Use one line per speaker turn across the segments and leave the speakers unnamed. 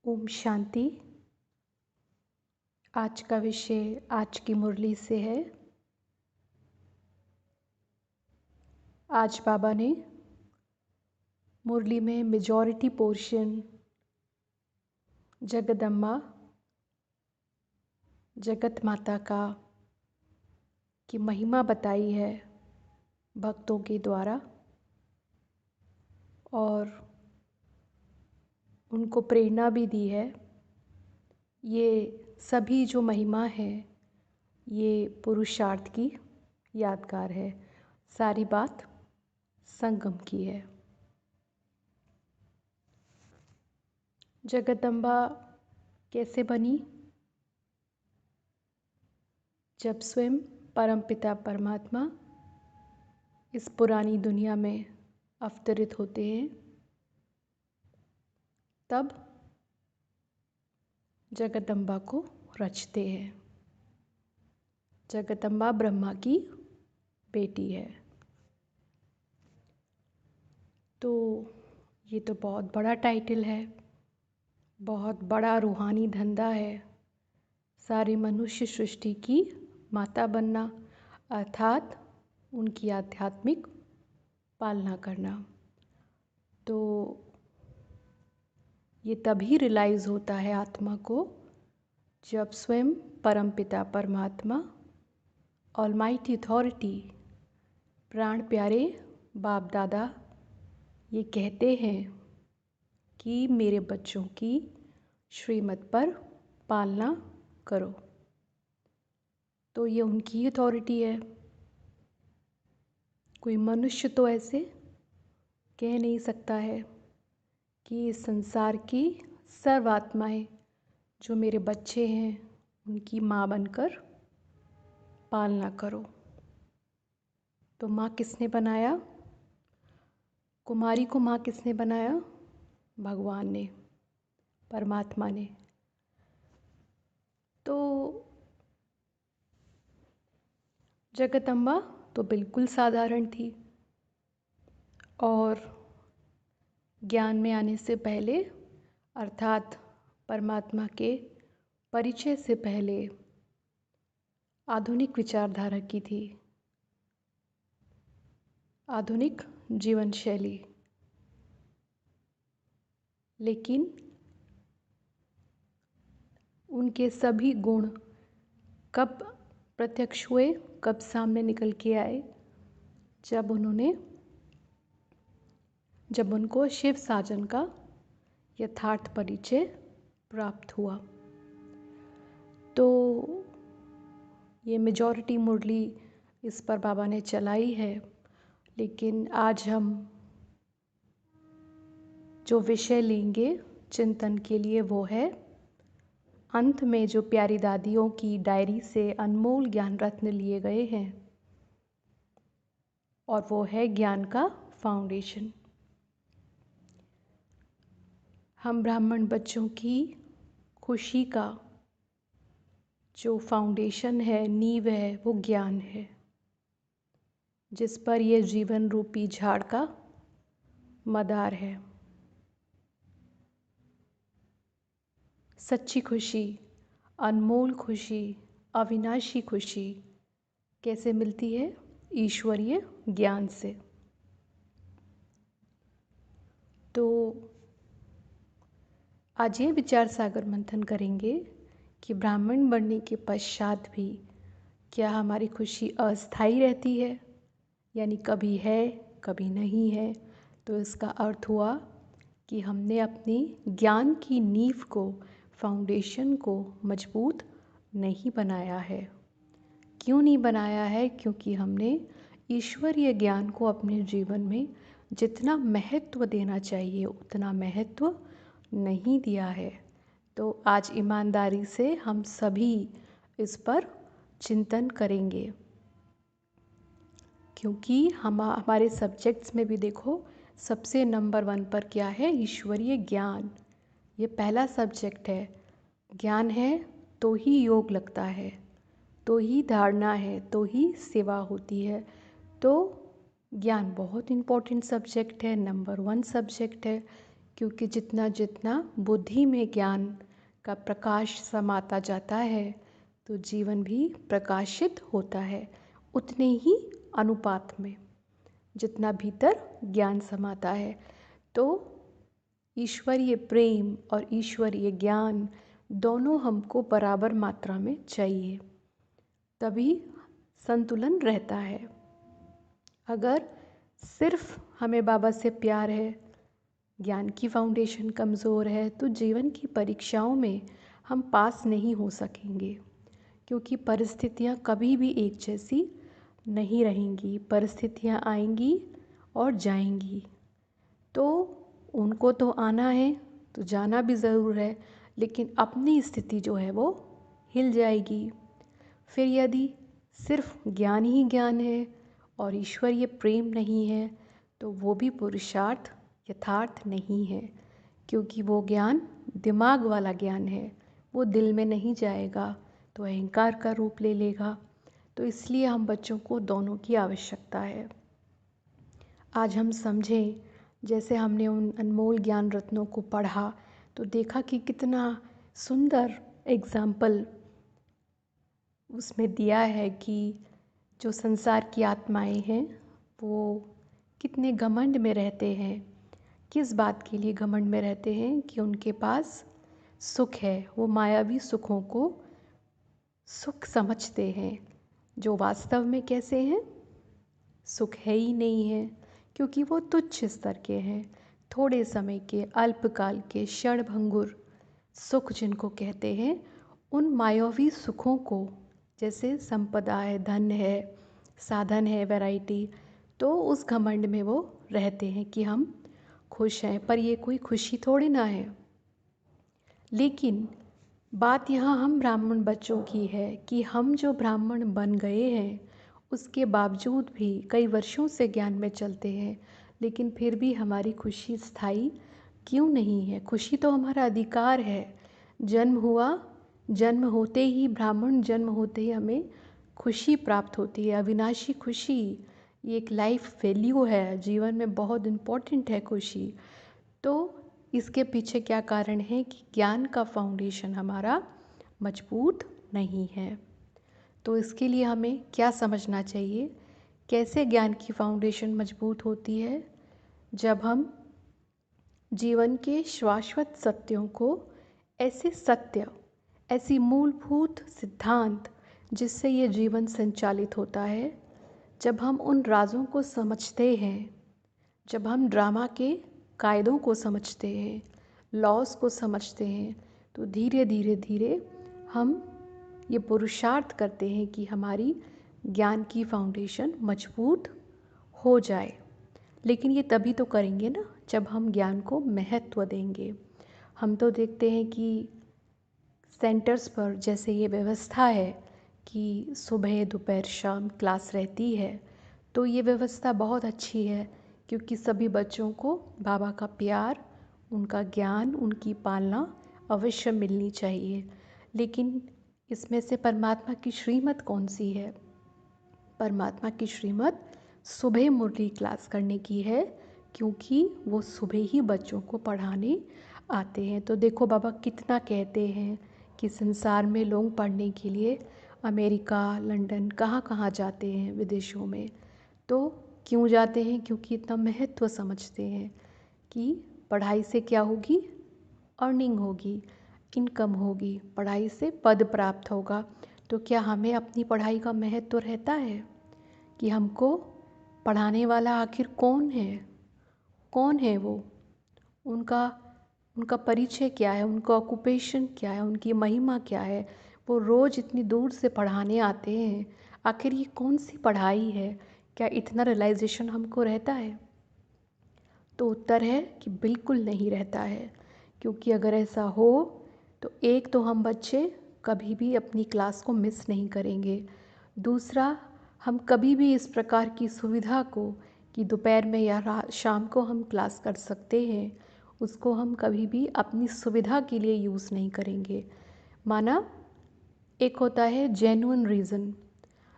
ओम शांति। आज का विषय आज की मुरली से है। आज बाबा ने मुरली में मेजॉरिटी पोर्शन जगदम्बा जगत माता की महिमा बताई है भक्तों के द्वारा और उनको प्रेरणा भी दी है। ये सभी जो महिमा है ये पुरुषार्थ की यादगार है। सारी बात संगम की है। जगदम्बा कैसे बनी? जब स्वयं परमपिता परमात्मा इस पुरानी दुनिया में अवतरित होते हैं तब जगदम्बा को रचते हैं। जगदम्बा ब्रह्मा की बेटी है। तो ये तो बहुत बड़ा टाइटल है, बहुत बड़ा रूहानी धंधा है। सारी मनुष्य सृष्टि की माता बनना अर्थात उनकी आध्यात्मिक पालना करना। तो ये तभी रियलाइज़ होता है आत्मा को जब स्वयं परमपिता परमात्मा ऑलमाइटी अथॉरिटी प्राण प्यारे बाप दादा ये कहते हैं कि मेरे बच्चों की श्रीमत पर पालना करो। तो ये उनकी अथॉरिटी है। कोई मनुष्य तो ऐसे कह नहीं सकता है कि इस संसार की सर्व आत्माएं जो मेरे बच्चे हैं उनकी माँ बनकर पालना करो। तो माँ किसने बनाया? कुमारी को माँ किसने बनाया? भगवान ने, परमात्मा ने। तो जगदम्बा तो बिल्कुल साधारण थी और ज्ञान में आने से पहले अर्थात परमात्मा के परिचय से पहले आधुनिक विचारधारा की थी, आधुनिक जीवन शैली। लेकिन उनके सभी गुण कब प्रत्यक्ष हुए, कब सामने निकल के आए? जब उनको शिव साजन का यथार्थ परिचय प्राप्त हुआ। तो ये मेजॉरिटी मुरली इस पर बाबा ने चलाई है। लेकिन आज हम जो विषय लेंगे चिंतन के लिए वो है अंत में जो प्यारी दादियों की डायरी से अनमोल ज्ञान रत्न लिए गए हैं और वो है ज्ञान का फाउंडेशन। हम ब्राह्मण बच्चों की खुशी का जो फाउंडेशन है, नींव है, वो ज्ञान है जिस पर ये जीवन रूपी झाड़ का मदार है। सच्ची खुशी, अनमोल खुशी, अविनाशी खुशी कैसे मिलती है? ईश्वरीय ज्ञान से। तो आज ये विचार सागर मंथन करेंगे कि ब्राह्मण बनने के पश्चात भी क्या हमारी खुशी अस्थायी रहती है, यानी कभी है कभी नहीं है। तो इसका अर्थ हुआ कि हमने अपनी ज्ञान की नींव को, फाउंडेशन को मजबूत नहीं बनाया है। क्यों नहीं बनाया है? क्योंकि हमने ईश्वरीय ज्ञान को अपने जीवन में जितना महत्व देना चाहिए उतना महत्व नहीं दिया है। तो आज ईमानदारी से हम सभी इस पर चिंतन करेंगे, क्योंकि हमारे सब्जेक्ट्स में भी देखो सबसे नंबर 1 पर क्या है? ईश्वरीय ज्ञान। ये पहला सब्जेक्ट है। ज्ञान है तो ही योग लगता है, तो ही धारणा है, तो ही सेवा होती है। तो ज्ञान बहुत इम्पोर्टेंट सब्जेक्ट है, नंबर 1 सब्जेक्ट है। क्योंकि जितना जितना बुद्धि में ज्ञान का प्रकाश समाता जाता है तो जीवन भी प्रकाशित होता है, उतने ही अनुपात में जितना भीतर ज्ञान समाता है। तो ईश्वरीय प्रेम और ईश्वरीय ज्ञान दोनों हमको बराबर मात्रा में चाहिए, तभी संतुलन रहता है। अगर सिर्फ हमें बाबा से प्यार है, ज्ञान की फाउंडेशन कमज़ोर है, तो जीवन की परीक्षाओं में हम पास नहीं हो सकेंगे, क्योंकि परिस्थितियाँ कभी भी एक जैसी नहीं रहेंगी। परिस्थितियाँ आएंगी और जाएंगी, तो उनको तो आना है, तो जाना भी ज़रूर है, लेकिन अपनी स्थिति जो है वो हिल जाएगी। फिर यदि सिर्फ ज्ञान ही ज्ञान है और ईश्वरीय प्रेम नहीं है, तो वो भी पुरुषार्थ यथार्थ नहीं है, क्योंकि वो ज्ञान दिमाग वाला ज्ञान है, वो दिल में नहीं जाएगा, तो अहंकार का रूप ले लेगा। तो इसलिए हम बच्चों को दोनों की आवश्यकता है। आज हम समझें, जैसे हमने उन अनमोल ज्ञान रत्नों को पढ़ा तो देखा कि कितना सुंदर एग्जाम्पल उसमें दिया है कि जो संसार की आत्माएं हैं वो कितने घमंड में रहते हैं। किस बात के लिए घमंड में रहते हैं? कि उनके पास सुख है, वो मायावी सुखों को सुख समझते हैं, जो वास्तव में कैसे हैं? सुख है ही नहीं है, क्योंकि वो तुच्छ स्तर के हैं, थोड़े समय के, अल्पकाल के, क्षणभंगुर सुख जिनको कहते हैं। उन मायावी सुखों को, जैसे संपदा है, धन है, साधन है, वैरायटी, तो उस घमंड में वो रहते हैं कि हम खुश हैं, पर ये कोई खुशी थोड़ी ना है। लेकिन बात यहाँ हम ब्राह्मण बच्चों की है कि हम जो ब्राह्मण बन गए हैं उसके बावजूद भी कई वर्षों से ज्ञान में चलते हैं, लेकिन फिर भी हमारी खुशी स्थायी क्यों नहीं है? खुशी तो हमारा अधिकार है। जन्म हुआ, जन्म होते ही, ब्राह्मण जन्म होते ही हमें खुशी प्राप्त होती है, अविनाशी खुशी। ये एक लाइफ वैल्यू है, जीवन में बहुत इम्पोर्टेंट है खुशी। तो इसके पीछे क्या कारण है? कि ज्ञान का फाउंडेशन हमारा मजबूत नहीं है। तो इसके लिए हमें क्या समझना चाहिए? कैसे ज्ञान की फाउंडेशन मजबूत होती है? जब हम जीवन के शाश्वत सत्यों को, ऐसे सत्य, ऐसी मूलभूत सिद्धांत जिससे ये जीवन संचालित होता है, जब हम उन राजों को समझते हैं, जब हम ड्रामा के कायदों को समझते हैं, लॉस को समझते हैं, तो धीरे धीरे धीरे हम ये पुरुषार्थ करते हैं कि हमारी ज्ञान की फाउंडेशन मजबूत हो जाए। लेकिन ये तभी तो करेंगे ना जब हम ज्ञान को महत्व देंगे। हम तो देखते हैं कि सेंटर्स पर जैसे ये व्यवस्था है कि सुबह दोपहर शाम क्लास रहती है, तो ये व्यवस्था बहुत अच्छी है, क्योंकि सभी बच्चों को बाबा का प्यार, उनका ज्ञान, उनकी पालना अवश्य मिलनी चाहिए। लेकिन इसमें से परमात्मा की श्रीमत कौन सी है? परमात्मा की श्रीमत सुबह मुरली क्लास करने की है, क्योंकि वो सुबह ही बच्चों को पढ़ाने आते हैं। तो देखो बाबा कितना कहते हैं कि संसार में लोग पढ़ने के लिए अमेरिका, लंदन, कहाँ कहाँ जाते हैं, विदेशों में। तो क्यों जाते हैं? क्योंकि इतना महत्व समझते हैं कि पढ़ाई से क्या होगी? अर्निंग होगी, इनकम होगी, पढ़ाई से पद प्राप्त होगा। तो क्या हमें अपनी पढ़ाई का महत्व रहता है कि हमको पढ़ाने वाला आखिर कौन है? कौन है वो? उनका उनका परिचय क्या है? उनका ऑक्यूपेशन क्या है? उनकी महिमा क्या है? वो रोज़ इतनी दूर से पढ़ाने आते हैं, आखिर ये कौन सी पढ़ाई है? क्या इतना रियलाइजेशन हमको रहता है? तो उत्तर है कि बिल्कुल नहीं रहता है। क्योंकि अगर ऐसा हो तो एक तो हम बच्चे कभी भी अपनी क्लास को मिस नहीं करेंगे, दूसरा हम कभी भी इस प्रकार की सुविधा को कि दोपहर में या शाम को हम क्लास कर सकते हैं, उसको हम कभी भी अपनी सुविधा के लिए यूज़ नहीं करेंगे। माना एक होता है जेन्युइन रीज़न।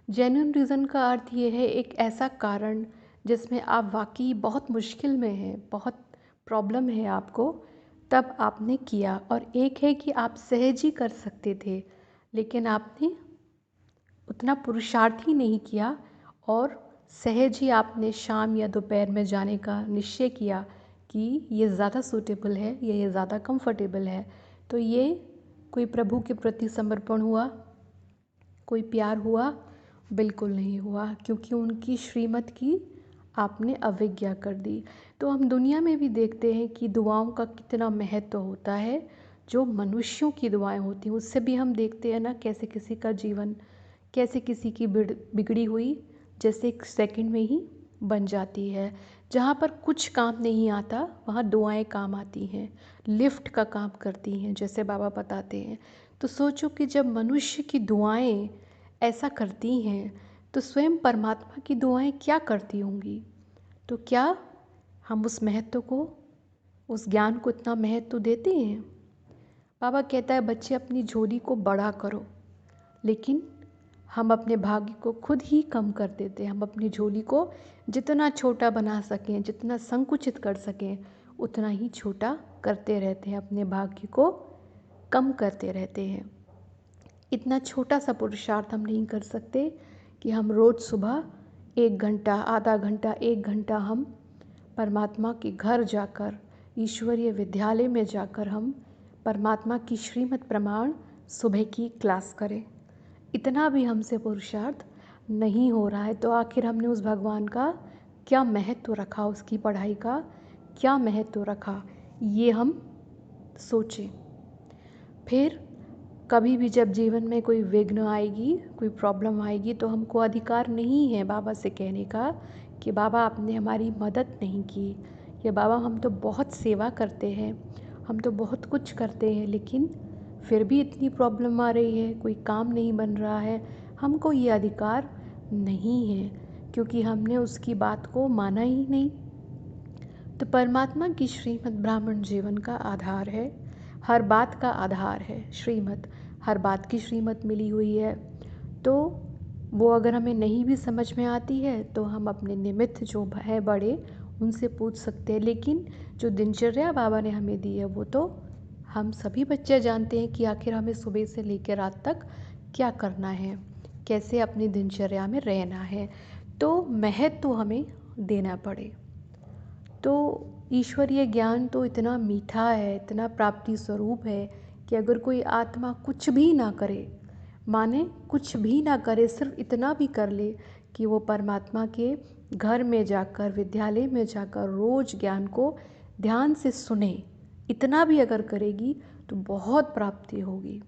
जेन्युइन रीज़न का अर्थ ये है एक ऐसा कारण जिसमें आप वाकई बहुत मुश्किल में हैं, बहुत प्रॉब्लम है आपको, तब आपने किया। और एक है कि आप सहज ही कर सकते थे, लेकिन आपने उतना पुरुषार्थ ही नहीं किया और सहज ही आपने शाम या दोपहर में जाने का निश्चय किया कि ये ज़्यादा सूटेबल है या ये ज़्यादा कंफर्टेबल है। तो ये कोई प्रभु के प्रति समर्पण हुआ? कोई प्यार हुआ? बिल्कुल नहीं हुआ, क्योंकि उनकी श्रीमत की आपने अवज्ञा कर दी। तो हम दुनिया में भी देखते हैं कि दुआओं का कितना महत्व होता है। जो मनुष्यों की दुआएं होती हैं उससे भी हम देखते हैं ना, कैसे किसी का जीवन, कैसे किसी की बिगड़ी हुई जैसे एक सेकंड में ही बन जाती है। जहाँ पर कुछ काम नहीं आता वहाँ दुआएं काम आती हैं, लिफ्ट का काम करती हैं, जैसे बाबा बताते हैं। तो सोचो कि जब मनुष्य की दुआएं ऐसा करती हैं तो स्वयं परमात्मा की दुआएं क्या करती होंगी। तो क्या हम उस महत्व को, उस ज्ञान को इतना महत्व देते हैं? बाबा कहता है बच्चे अपनी झोली को बड़ा करो, लेकिन हम अपने भाग्य को खुद ही कम कर देते हैं। हम अपनी झोली को जितना छोटा बना सकें, जितना संकुचित कर सकें, उतना ही छोटा करते रहते हैं, अपने भाग्य को कम करते रहते हैं। इतना छोटा सा पुरुषार्थ हम नहीं कर सकते कि हम रोज़ सुबह 1 घंटा, आधा घंटा, 1 घंटा हम परमात्मा के घर जाकर, ईश्वरीय विद्यालय में जाकर हम परमात्मा की श्रीमत प्रमाण सुबह की क्लास करें। इतना भी हमसे पुरुषार्थ नहीं हो रहा है, तो आखिर हमने उस भगवान का क्या महत्व रखा, उसकी पढ़ाई का क्या महत्व रखा, ये हम सोचें। फिर कभी भी जब जीवन में कोई विघ्न आएगी, कोई प्रॉब्लम आएगी, तो हमको अधिकार नहीं है बाबा से कहने का कि बाबा आपने हमारी मदद नहीं की, या बाबा हम तो बहुत सेवा करते हैं, हम तो बहुत कुछ करते हैं, लेकिन फिर भी इतनी प्रॉब्लम आ रही है, कोई काम नहीं बन रहा है। हमको ये अधिकार नहीं है, क्योंकि हमने उसकी बात को माना ही नहीं। तो परमात्मा की श्रीमत ब्राह्मण जीवन का आधार है, हर बात का आधार है श्रीमत। हर बात की श्रीमत मिली हुई है, तो वो अगर हमें नहीं भी समझ में आती है तो हम अपने निमित्त जो है बड़े, उनसे पूछ सकते हैं। लेकिन जो दिनचर्या बाबा ने हमें दी है वो तो हम सभी बच्चे जानते हैं कि आखिर हमें सुबह से लेकर रात तक क्या करना है, कैसे अपनी दिनचर्या में रहना है। तो महत्व हमें देना पड़े। तो ईश्वरीय ज्ञान तो इतना मीठा है, इतना प्राप्ति स्वरूप है कि अगर कोई आत्मा कुछ भी ना करे, माने कुछ भी ना करे, सिर्फ इतना भी कर ले कि वो परमात्मा के घर में जाकर, विद्यालय में जाकर रोज़ ज्ञान को ध्यान से सुने, इतना भी अगर करेगी तो बहुत प्राप्ति होगी।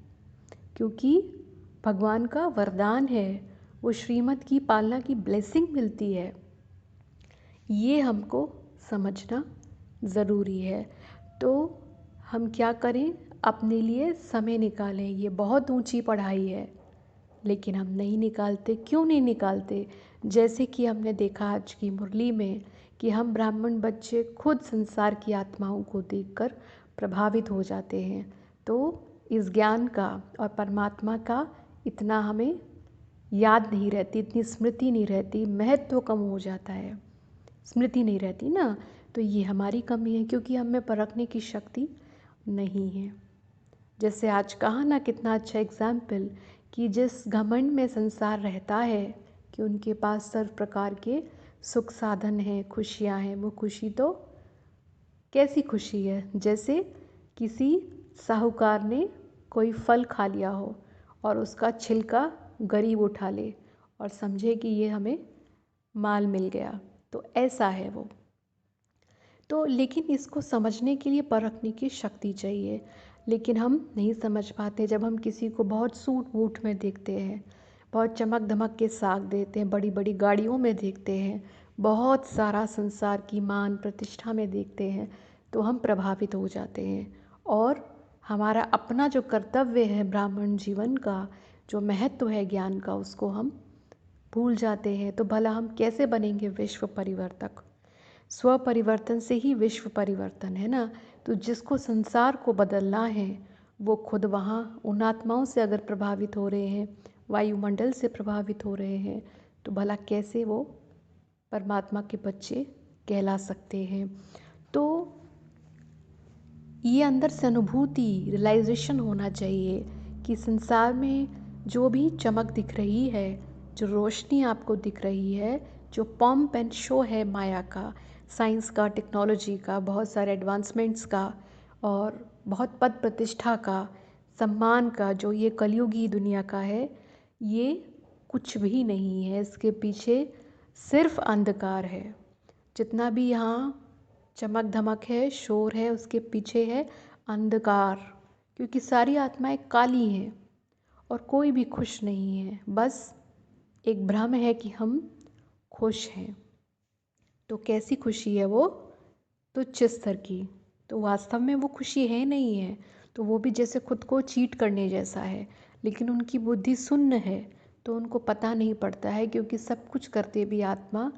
क्योंकि भगवान का वरदान है, वो श्रीमत की पालना की ब्लेसिंग मिलती है। ये हमको समझना ज़रूरी है। तो हम क्या करें, अपने लिए समय निकालें। ये बहुत ऊंची पढ़ाई है, लेकिन हम नहीं निकालते। क्यों नहीं निकालते? जैसे कि हमने देखा आज की मुरली में कि हम ब्राह्मण बच्चे खुद संसार की आत्माओं को देखकर प्रभावित हो जाते हैं। तो इस ज्ञान का और परमात्मा का इतना हमें याद नहीं रहती, इतनी स्मृति नहीं रहती, महत्व कम हो जाता है, स्मृति नहीं रहती ना। तो ये हमारी कमी है, क्योंकि हमें परखने की शक्ति नहीं है। जैसे आज कहा ना, कितना अच्छा एग्जाम्पल कि जिस घमंड में संसार रहता है कि उनके पास सर्व प्रकार के सुख साधन हैं, खुशियाँ हैं, वो खुशी तो कैसी खुशी है, जैसे किसी साहूकार ने कोई फल खा लिया हो और उसका छिलका गरीब उठा ले और समझे कि ये हमें माल मिल गया, तो ऐसा है वो। तो लेकिन इसको समझने के लिए परखने की शक्ति चाहिए, लेकिन हम नहीं समझ पाते। जब हम किसी को बहुत सूट बूट में देखते हैं, बहुत चमक धमक के साथ देते हैं, बड़ी बड़ी गाड़ियों में देखते हैं, बहुत सारा संसार की मान प्रतिष्ठा में देखते हैं, तो हम प्रभावित हो जाते हैं और हमारा अपना जो कर्तव्य है ब्राह्मण जीवन का, जो महत्व है ज्ञान का, उसको हम भूल जाते हैं। तो भला हम कैसे बनेंगे विश्व परिवर्तक? स्व परिवर्तन से ही विश्व परिवर्तन है ना। तो जिसको संसार को बदलना है वो खुद वहाँ उन आत्माओं से अगर प्रभावित हो रहे हैं, वायुमंडल से प्रभावित हो रहे हैं, तो भला कैसे वो परमात्मा के बच्चे कहला सकते हैं? तो ये अंदर से अनुभूति, रियलाइजेशन होना चाहिए कि संसार में जो भी चमक दिख रही है, जो रोशनी आपको दिख रही है, जो पॉम्प एंड शो है माया का, साइंस का, टेक्नोलॉजी का, बहुत सारे एडवांसमेंट्स का और बहुत पद प्रतिष्ठा का, सम्मान का, जो ये कलयुगी दुनिया का है, ये कुछ भी नहीं है। इसके पीछे सिर्फ अंधकार है। जितना भी यहाँ चमक धमक है, शोर है, उसके पीछे है अंधकार, क्योंकि सारी आत्माएं काली हैं और कोई भी खुश नहीं है। बस एक भ्रम है कि हम खुश हैं। तो कैसी खुशी है वो? तुच्छ स्तर की। तो वास्तव में वो खुशी है नहीं है, तो वो भी जैसे खुद को चीट करने जैसा है। लेकिन उनकी बुद्धि शून्य है, तो उनको पता नहीं पड़ता है, क्योंकि सब कुछ करते भी आत्मा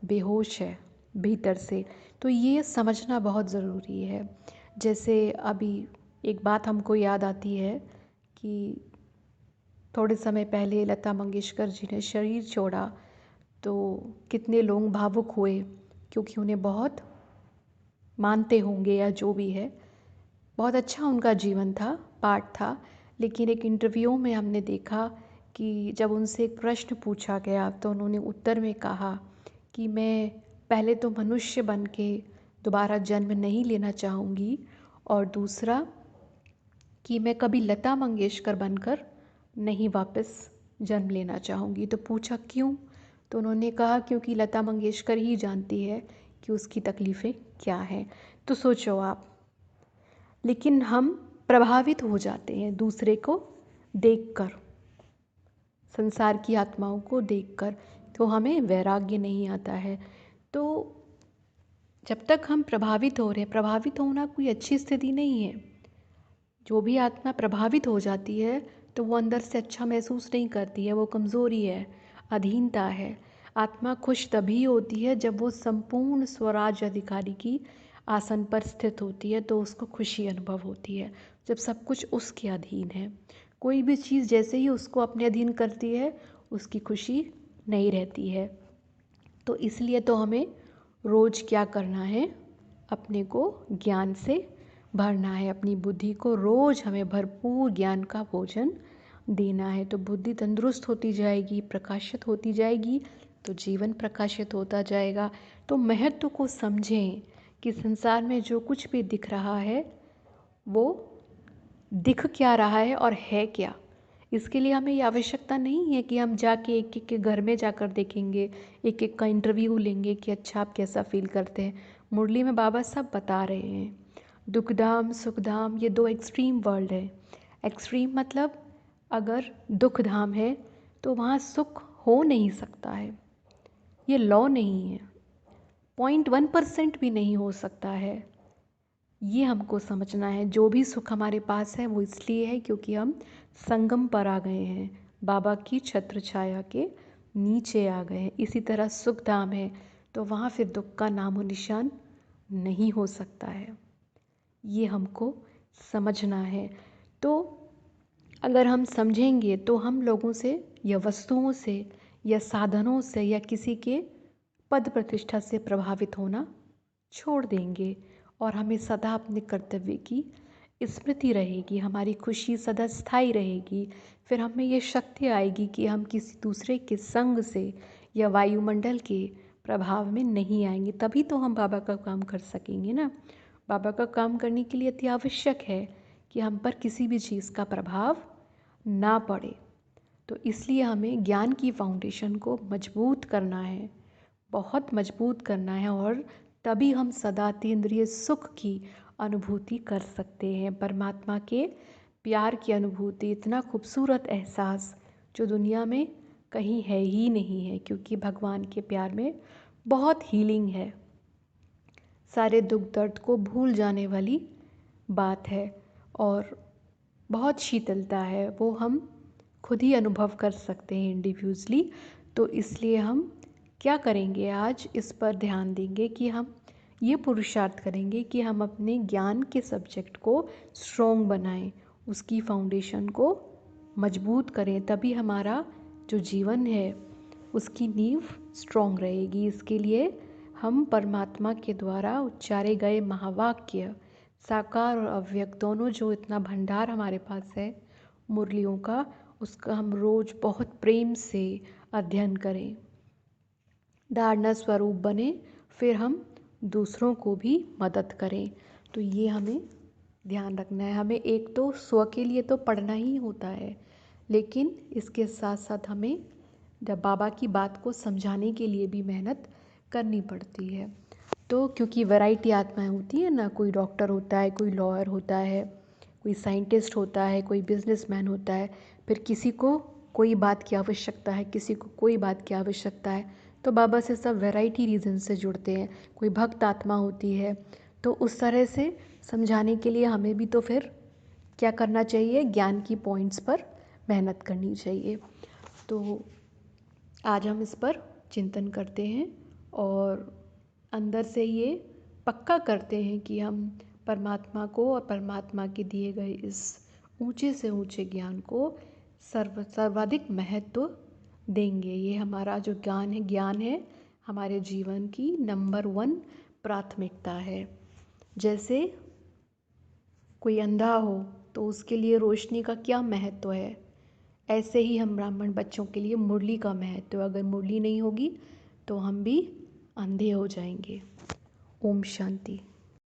बेहोश है भीतर से। तो ये समझना बहुत ज़रूरी है। जैसे अभी एक बात हमको याद आती है कि थोड़े समय पहले लता मंगेशकर जी ने शरीर छोड़ा, तो कितने लोग भावुक हुए, क्योंकि उन्हें बहुत मानते होंगे या जो भी है। बहुत अच्छा उनका जीवन था, पाठ था। लेकिन एक इंटरव्यू में हमने देखा कि जब उनसे एक प्रश्न पूछा गया तो उन्होंने उत्तर में कहा कि मैं पहले तो मनुष्य बन के दोबारा जन्म नहीं लेना चाहूँगी, और दूसरा कि मैं कभी लता मंगेशकर बनकर नहीं वापस जन्म लेना चाहूँगी। तो पूछा क्यों? तो उन्होंने कहा क्योंकि लता मंगेशकर ही जानती है कि उसकी तकलीफ़ें क्या हैं। तो सोचो आप। लेकिन हम प्रभावित हो जाते हैं दूसरे को देखकर, संसार की आत्माओं को देखकर, तो हमें वैराग्य नहीं आता है। तो जब तक हम प्रभावित हो रहे हैं, प्रभावित होना कोई अच्छी स्थिति नहीं है। जो भी आत्मा प्रभावित हो जाती है तो वो अंदर से अच्छा महसूस नहीं करती है, वो कमज़ोरी है, अधीनता है। आत्मा खुश तभी होती है जब वो संपूर्ण स्वराज अधिकारी की आसन पर स्थित होती है, तो उसको खुशी अनुभव होती है। जब सब कुछ उसके अधीन है, कोई भी चीज़ जैसे ही उसको अपने अधीन करती है, उसकी खुशी नहीं रहती है। तो इसलिए तो हमें रोज़ क्या करना है? अपने को ज्ञान से भरना है। अपनी बुद्धि को रोज़ हमें भरपूर ज्ञान का भोजन देना है। तो बुद्धि तंदुरुस्त होती जाएगी, प्रकाशित होती जाएगी, तो जीवन प्रकाशित होता जाएगा। तो महत्व को समझें कि संसार में जो कुछ भी दिख रहा है वो दिख क्या रहा है और है क्या। इसके लिए हमें ये आवश्यकता नहीं है कि हम जाके एक एक के घर में जाकर देखेंगे, एक एक का इंटरव्यू लेंगे कि अच्छा आप कैसा फील करते हैं। मुरली में बाबा सब बता रहे हैं, दुखधाम सुखधाम, ये दो एक्सट्रीम वर्ल्ड है। एक्सट्रीम मतलब अगर दुखधाम है तो वहाँ सुख हो नहीं सकता है, ये लॉ नहीं है। 0.1% भी नहीं हो सकता है। ये हमको समझना है। जो भी सुख हमारे पास है वो इसलिए है क्योंकि हम संगम पर आ गए हैं, बाबा की छत्र छाया के नीचे आ गए हैं। इसी तरह सुख धाम है तो वहाँ फिर दुख का नामो निशान नहीं हो सकता है। ये हमको समझना है। तो अगर हम समझेंगे तो हम लोगों से या वस्तुओं से या साधनों से या किसी के पद प्रतिष्ठा से प्रभावित होना छोड़ देंगे, और हमें सदा अपने कर्तव्य की स्मृति रहेगी, हमारी खुशी सदा स्थायी रहेगी। फिर हमें ये शक्ति आएगी कि हम किसी दूसरे के संग से या वायुमंडल के प्रभाव में नहीं आएंगे। तभी तो हम बाबा का काम कर सकेंगे ना। बाबा का काम करने के लिए अति आवश्यक है कि हम पर किसी भी चीज़ का प्रभाव ना पड़े। तो इसलिए हमें ज्ञान की फाउंडेशन को मजबूत करना है, बहुत मजबूत करना है, और तभी हम सदा अतीन्द्रिय सुख की अनुभूति कर सकते हैं। परमात्मा के प्यार की अनुभूति, इतना खूबसूरत एहसास जो दुनिया में कहीं है ही नहीं है, क्योंकि भगवान के प्यार में बहुत हीलिंग है, सारे दुख दर्द को भूल जाने वाली बात है, और बहुत शीतलता है, वो हम खुद ही अनुभव कर सकते हैं इंडिविजुअली। तो इसलिए हम क्या करेंगे, आज इस पर ध्यान देंगे कि हम ये पुरुषार्थ करेंगे कि हम अपने ज्ञान के सब्जेक्ट को स्ट्रॉन्ग बनाएं, उसकी फाउंडेशन को मजबूत करें। तभी हमारा जो जीवन है उसकी नींव स्ट्रॉन्ग रहेगी। इसके लिए हम परमात्मा के द्वारा उच्चारे गए महावाक्य साकार और अव्यक्त दोनों जो इतना भंडार हमारे पास है मुरलियों का, उसका हम रोज़ बहुत प्रेम से अध्ययन करें, धारणा स्वरूप बने, फिर हम दूसरों को भी मदद करें। तो ये हमें ध्यान रखना है। हमें एक तो स्व के लिए तो पढ़ना ही होता है, लेकिन इसके साथ साथ हमें जब बाबा की बात को समझाने के लिए भी मेहनत करनी पड़ती है। तो क्योंकि वैरायटी आत्माएं होती है ना, कोई डॉक्टर होता है, कोई लॉयर होता है, कोई साइंटिस्ट होता है, कोई बिजनेसमैन होता है, फिर किसी को कोई बात की आवश्यकता है, किसी को कोई बात की आवश्यकता है। तो बाबा से सब वैरायटी रीज़न से जुड़ते हैं। कोई भक्त आत्मा होती है, तो उस तरह से समझाने के लिए हमें भी तो फिर क्या करना चाहिए, ज्ञान की पॉइंट्स पर मेहनत करनी चाहिए। तो आज हम इस पर चिंतन करते हैं और अंदर से ये पक्का करते हैं कि हम परमात्मा को और परमात्मा के दिए गए इस ऊंचे से ऊंचे ज्ञान को सर्वाधिक महत्व देंगे। ये हमारा जो ज्ञान है हमारे जीवन की नंबर 1 प्राथमिकता है। जैसे कोई अंधा हो तो उसके लिए रोशनी का क्या महत्व है, ऐसे ही हम ब्राह्मण बच्चों के लिए मुरली का महत्व। अगर मुरली नहीं होगी तो हम भी अंधे हो जाएंगे। ओम शांति।